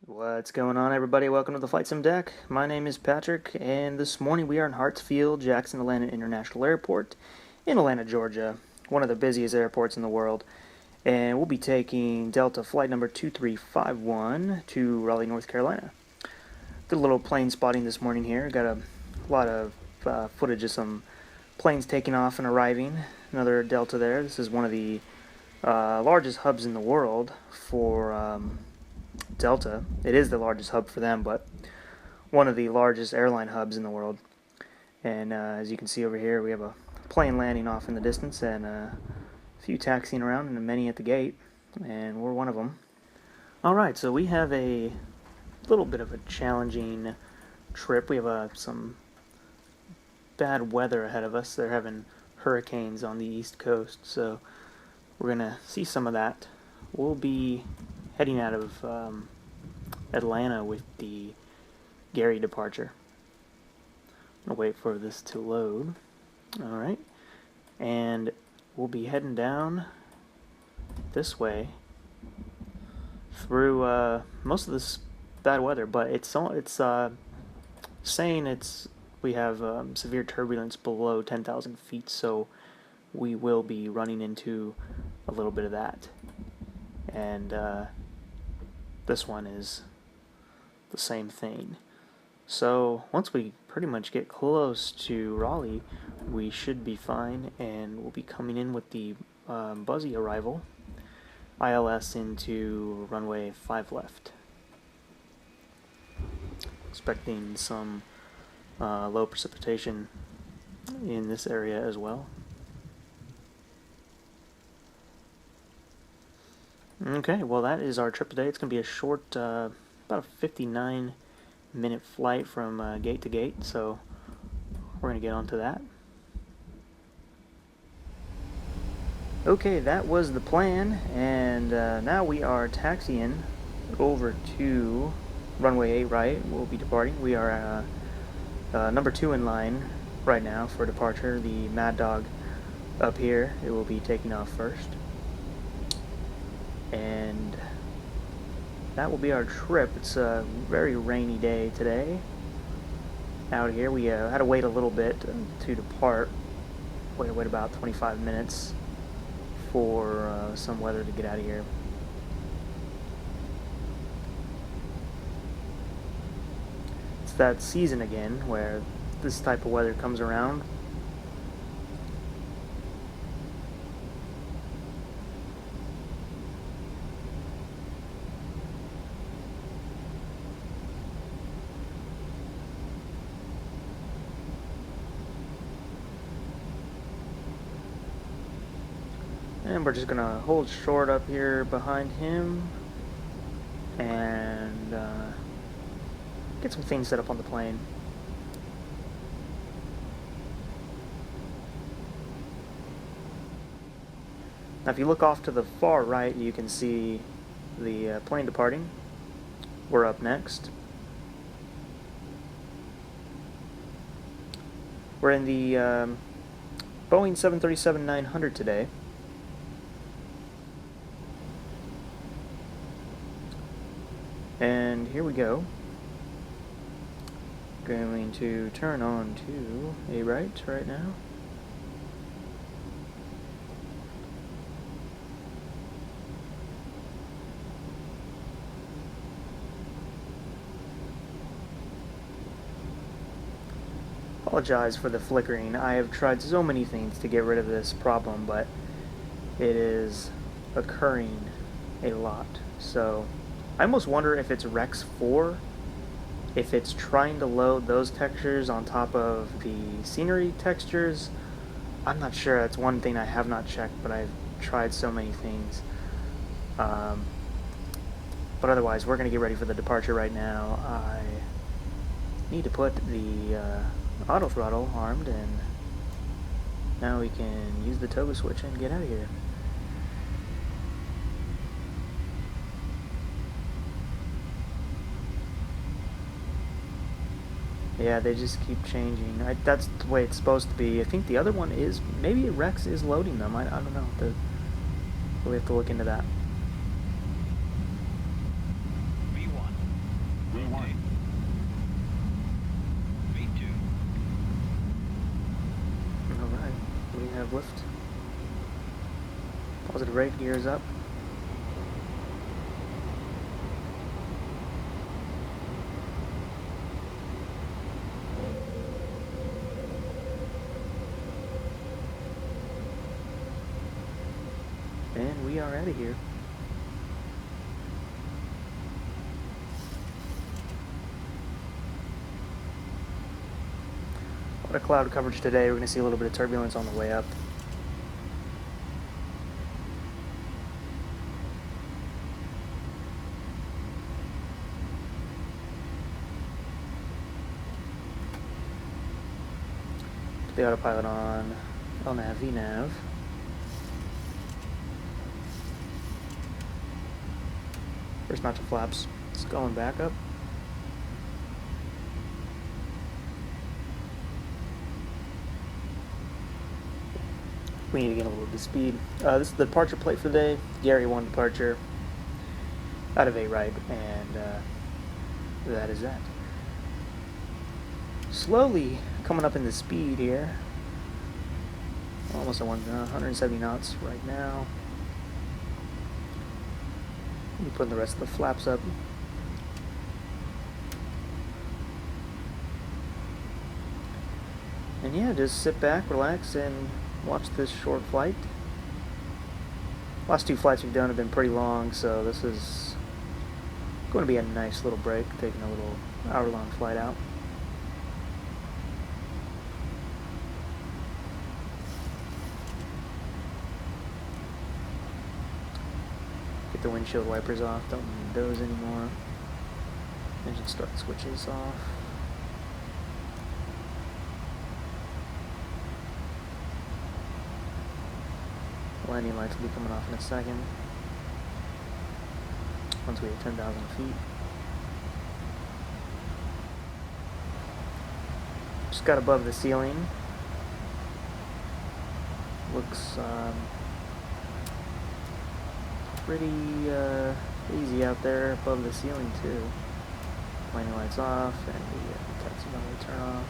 What's going on, everybody? Welcome to the Flight Sim Deck. My name is Patrick, and this morning we are in Hartsfield Jackson Atlanta International Airport in Atlanta, Georgia, one of the busiest airports in the world. And we'll be taking Delta flight number 2351 to Raleigh, North Carolina. Did a little plane spotting this morning here. Got a lot of footage of some planes taking off and arriving. Another Delta there. This is one of the largest hubs in the world for Delta. It is the largest hub for them, but one of the largest airline hubs in the world. And as you can see over here, we have a plane landing off in the distance and a few taxiing around and many at the gate, and we're one of them. Alright, so we have a little bit of a challenging trip. We have some bad weather ahead of us. They're having hurricanes on the East Coast, so we're going to see some of that. We'll be heading out of Atlanta with the Gary departure. I'll wait for this to load. Alright, and we'll be heading down this way through most of this bad weather, but it's saying we have severe turbulence below 10,000 feet, so we will be running into a little bit of that. And this one is the same thing. So once we pretty much get close to Raleigh, we should be fine, and we'll be coming in with the buzzy arrival, ILS into runway 5 left. Expecting some low precipitation in this area as well. Okay, well that is our trip today. It's going to be a short, about a 59-minute flight from gate to gate, so we're going to get on to that. Okay, that was the plan, and now we are taxiing over to runway 8 right. We'll be departing. We are number 2 in line right now for departure. The Mad Dog up here, it will be taking off first. And that will be our trip. It's a very rainy day today out here. We had to wait a little bit to depart. Wait about 25 minutes for some weather to get out of here. It's that season again where this type of weather comes around. And we're just going to hold short up here behind him and get some things set up on the plane. Now if you look off to the far right, you can see the plane departing. We're up next. We're in the Boeing 737-900 today. And here we go. Going to turn on to a right now. Apologize for the flickering. I have tried so many things to get rid of this problem, but it is occurring a lot. So I almost wonder if it's Rex 4, if it's trying to load those textures on top of the scenery textures. I'm not sure. That's one thing I have not checked, but I've tried so many things. But otherwise, we're going to get ready for the departure right now. I need to put the auto throttle armed, and now we can use the toggle switch and get out of here. Yeah, they just keep changing. That's the way it's supposed to be. I think the other one is, maybe Rex is loading them. I don't know. We'll have to look into that. V1, V1. V2. Alright, we have lift. Positive rate, gears up. And we are out of here. A lot of cloud coverage today. We're going to see a little bit of turbulence on the way up. Put the autopilot on. LNAV, VNAV. First notch of flaps. It's going back up. We need to get a little bit of speed. This is the departure plate for the day. Gary 1 departure out of 8 right, and that is that. Slowly coming up into speed here. Almost at 170 knots right now. Let me put the rest of the flaps up. And yeah, just sit back, relax, and watch this short flight. Last 2 flights we've done have been pretty long, so this is going to be a nice little break, taking a little hour-long flight out. Get the windshield wipers off, don't need those anymore. Engine start switches off. Landing lights will be coming off in a second. Once we hit 10,000 feet. Just got above the ceiling. Looks pretty easy out there above the ceiling too. Landing lights off, and the taxi runway turn off.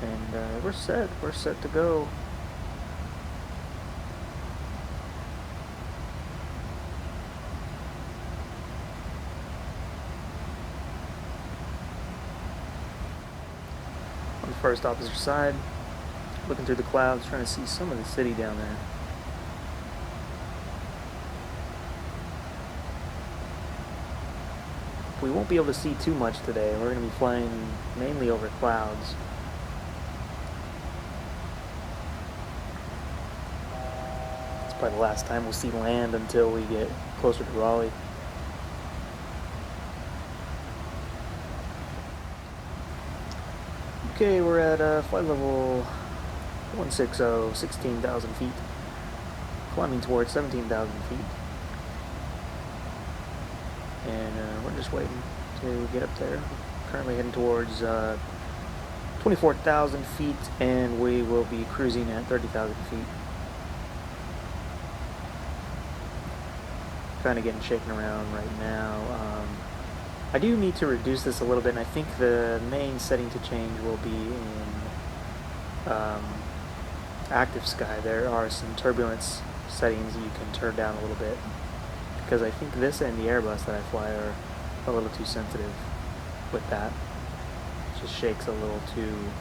And we're set. We're set to go. On the first opposite side, looking through the clouds, trying to see some of the city down there. We won't be able to see too much today. We're going to be flying mainly over clouds. It's probably the last time we'll see land until we get closer to Raleigh. Okay, we're at flight level 160, 16,000 feet. Climbing towards 17,000 feet. And we're just waiting to get up there. Currently heading towards 24,000 feet, and we will be cruising at 30,000 feet. Kind of getting shaken around right now. I do need to reduce this a little bit, and I think the main setting to change will be in active sky. There are some turbulence settings you can turn down a little bit, because I think this and the Airbus that I fly are a little too sensitive with that. It just shakes a little too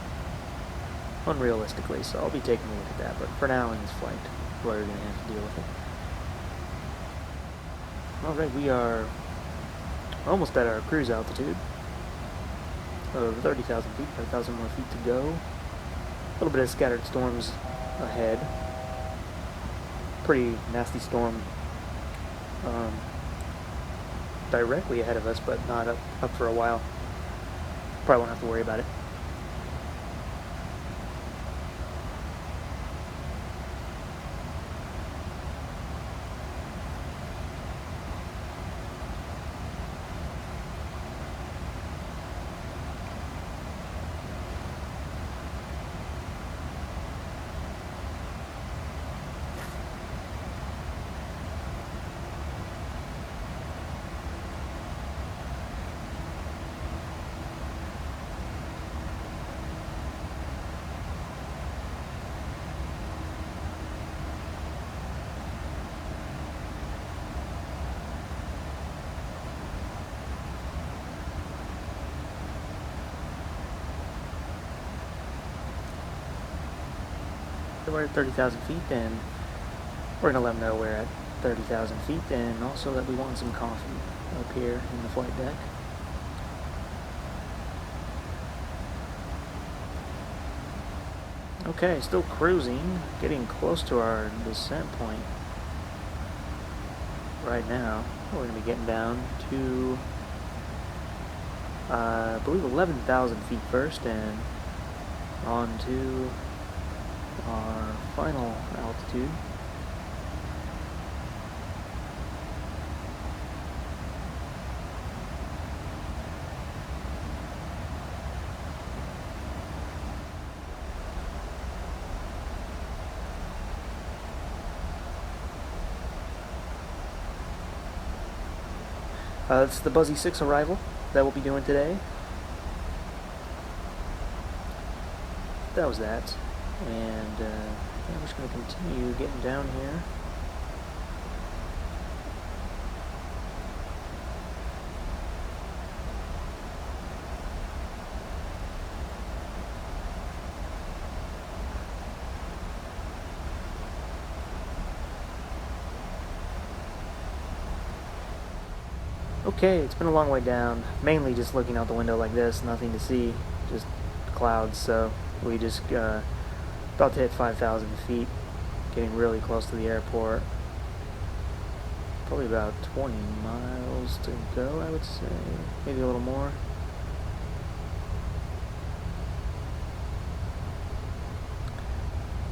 unrealistically, so I'll be taking a look at that. But for now in this flight, we're going to have to deal with it. Alright, we are almost at our cruise altitude of 30,000 feet, 5,000 more feet to go. A little bit of scattered storms ahead. Pretty nasty storm directly ahead of us, but not up for a while. Probably won't have to worry about it. that we're at 30,000 feet, and we're going to let them know we're at 30,000 feet, and also that we want some coffee up here in the flight deck. Okay, still cruising, getting close to our descent point right now. We're going to be getting down to, I believe, 11,000 feet first, and on to our final altitude. It's the Buzzy 6 arrival that we'll be doing today. That was that. And yeah, we're just going to continue getting down here. Okay, it's been a long way down, mainly just looking out the window like this, nothing to see, just clouds, so we just about to hit 5,000 feet, getting really close to the airport. Probably about 20 miles to go, I would say, maybe a little more.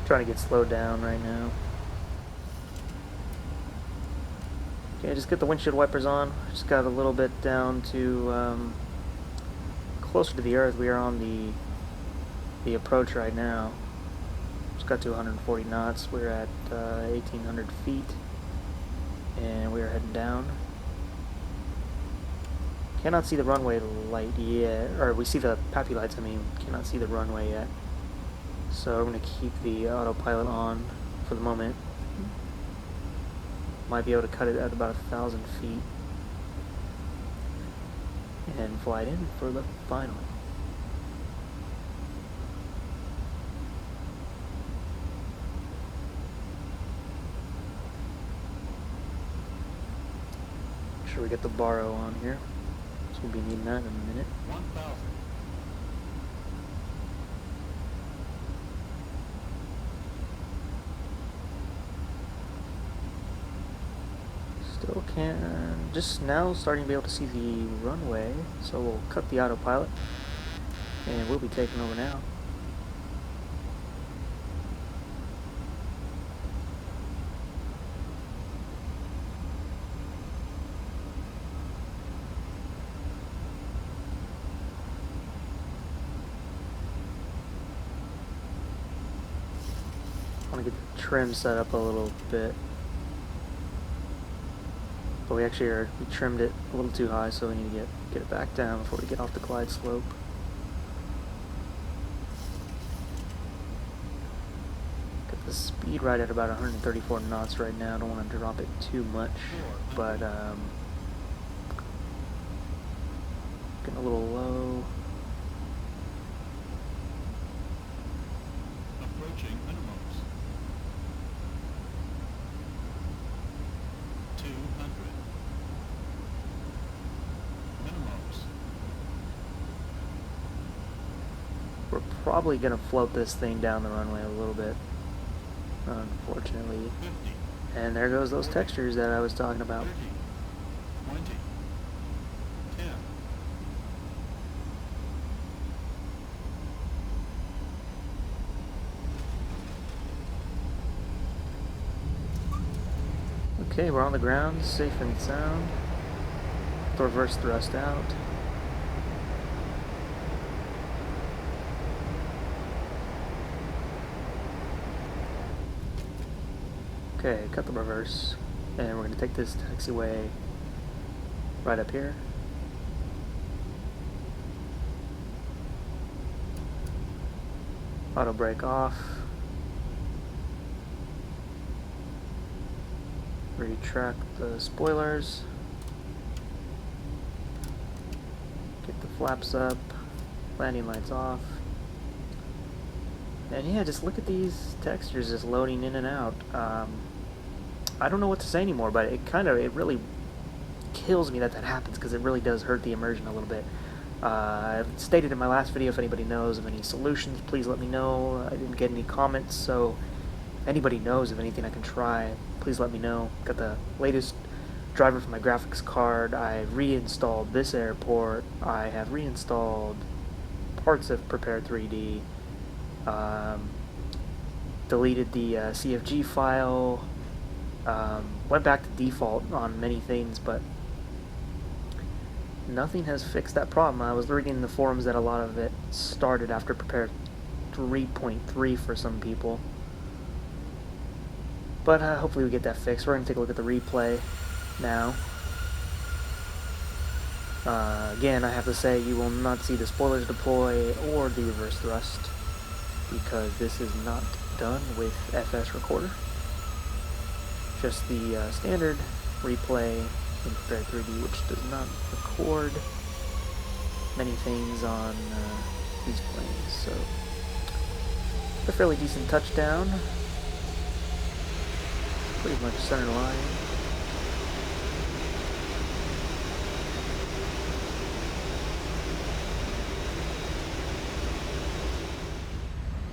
Trying to get slowed down right now. Okay, just get the windshield wipers on. Just got a little bit down to closer to the earth. We are on the approach right now. Just got to 140 knots. We're at 1,800 feet, and we are heading down. Cannot see the runway light yet, or we see the PAPI lights. I mean, cannot see the runway yet. So I'm going to keep the autopilot on for the moment. Might be able to cut it at about 1,000 feet and fly it in for the final. Make sure we get the baro on here, so we'll be needing that in a minute. 1,000. Still can, just now starting to be able to see the runway, so we'll cut the autopilot and we'll be taking over now. I want to get the trim set up a little bit. But we actually we trimmed it a little too high, so we need to get it back down before we get off the glide slope. Got the speed right at about 134 knots right now. I don't want to drop it too much, but getting a little low. Approaching minimums. 200. Minimums. We're probably going to float this thing down the runway a little bit, unfortunately. 50. And there goes those textures that I was talking about. 30. 20. 10. Okay, we're on the ground, safe and sound. The reverse thrust out. Okay, cut the reverse, and we're going to take this taxiway right up here. Auto brake off. Retract the spoilers. Get the flaps up. Landing lights off. And yeah, just look at these textures just loading in and out. I don't know what to say anymore, but it really kills me that happens, because it really does hurt the immersion a little bit. I've stated in my last video, if anybody knows of any solutions, please let me know. I didn't get any comments, so if anybody knows of anything I can try, please let me know. Got the latest driver for my graphics card. I've reinstalled this airport. I have reinstalled parts of Prepar3D. Deleted the CFG file. Went back to default on many things, but nothing has fixed that problem. I was reading in the forums that a lot of it started after Prepar 3.3 for some people. But hopefully we get that fixed. We're going to take a look at the replay now. Again, I have to say, you will not see the spoilers deploy or the reverse thrust, because this is not done with FS Recorder. Just the standard replay in Prepar3D, which does not record many things on these planes. So, a fairly decent touchdown. Pretty much center line.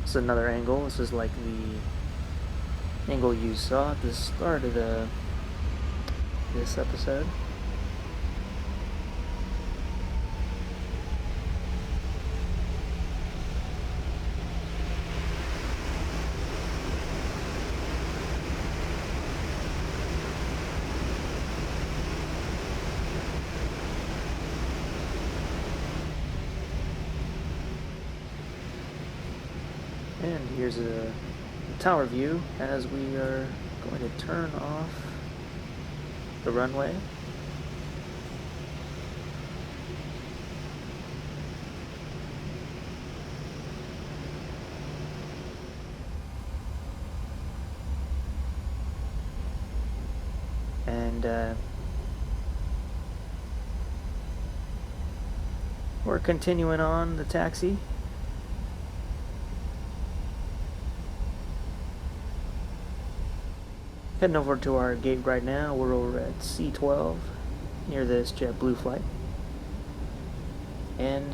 This is another angle. This is like the angle you saw at the start of this episode. And here's a tower view as we are going to turn off the runway. And we're continuing on the taxi. Heading over to our gate right now. We're over at C12 near this JetBlue flight. And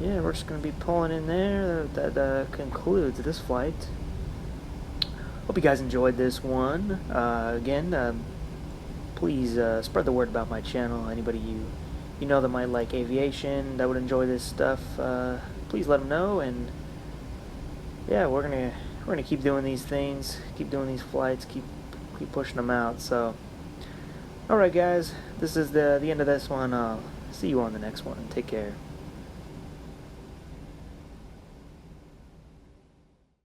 yeah, we're just going to be pulling in there. That concludes this flight. Hope you guys enjoyed this one. Again, please spread the word about my channel. Anybody you know that might like aviation, that would enjoy this stuff, please let them know. And yeah, we're gonna keep doing these things, keep doing these flights, keep pushing them out. So, all right, guys, this is the end of this one. I'll see you on the next one. Take care.